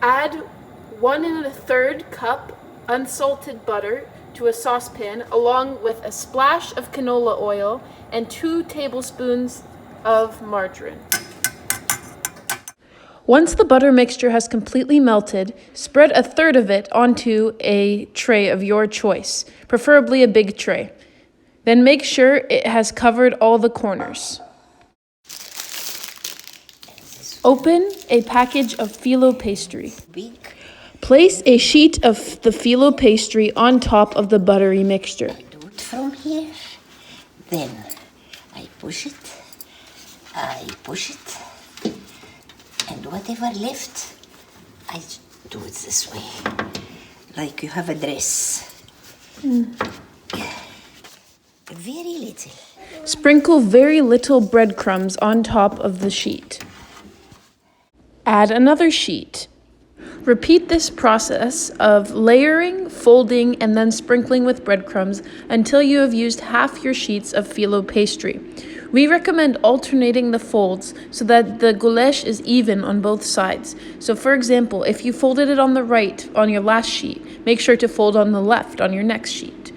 Add 1 1/3 cup unsalted butter to a saucepan along with a splash of canola oil and 2 tablespoons of margarine. Once the butter mixture has completely melted, spread 1/3 of it onto a tray of your choice, preferably a big tray. Then make sure it has covered all the corners. Open a package of Filo Pastry. Place a sheet of the Filo Pastry on top of the buttery mixture. I do it from here, then I push it, and whatever left, I do it this way, like you have a dress. Very little. Sprinkle very little breadcrumbs on top of the sheet. Add another sheet. Repeat this process of layering, folding, and then sprinkling with breadcrumbs until you have used half your sheets of Filo Pastry. We recommend alternating the folds so that the goulash is even on both sides. So for example, if you folded it on the right on your last sheet, make sure to fold on the left on your next sheet.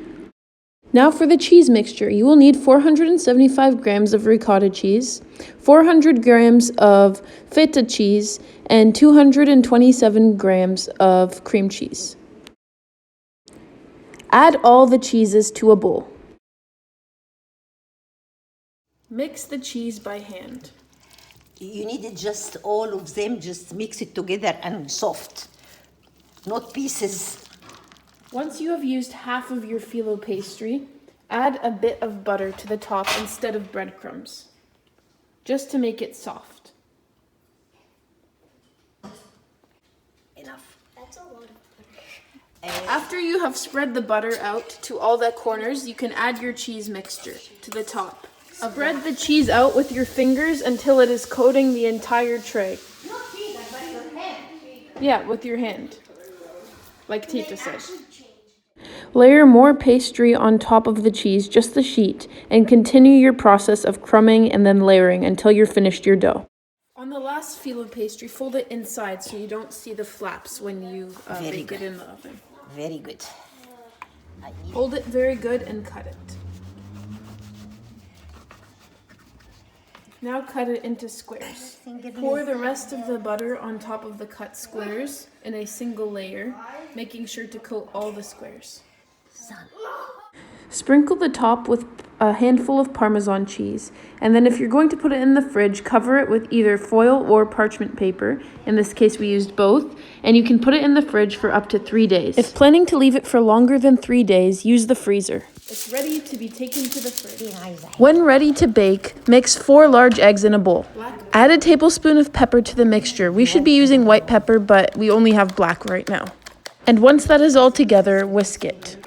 Now for the cheese mixture, you will need 475 grams of ricotta cheese, 400 grams of feta cheese, and 227 grams of cream cheese. Add all the cheeses to a bowl. Mix the cheese by hand. You need it just all of them, just mix it together and soft, not pieces. Once you have used half of your Filo Pastry, add a bit of butter to the top instead of breadcrumbs, just to make it soft. Enough. That's a lot of butter. After you have spread the butter out to all the corners, you can add your cheese mixture to the top. Spread the cheese out with your fingers until it is coating the entire tray. Not feet, but your hand. Yeah, with your hand, like Teta said. Layer more pastry on top of the cheese, just the sheet, and continue your process of crumbing and then layering until you're finished your dough. On the last Filo Pastry, fold it inside so you don't see the flaps when you bake it in the oven. Very good. Hold it very good and cut it. Now cut it into squares. Pour the rest of the butter on top of the cut squares in a single layer, making sure to coat all the squares. Sprinkle the top with a handful of Parmesan cheese, and then if you're going to put it in the fridge, cover it with either foil or parchment paper. In this case, we used both, and you can put it in the fridge for up to 3 days. If planning to leave it for longer than 3 days, use the freezer. It's ready to be taken to the fridge. When ready to bake, mix 4 large eggs in a bowl. Add a tablespoon of pepper to the mixture. We should be using white pepper, but we only have black right now. And once that is all together, whisk it.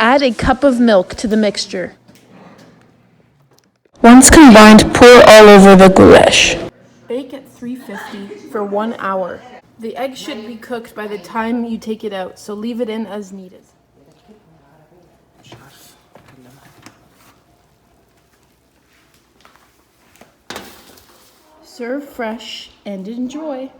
Add a cup of milk to the mixture. Once combined, pour all over the goulash. Bake at 350 for 1 hour. The egg should be cooked by the time you take it out, so leave it in as needed. Serve fresh and enjoy.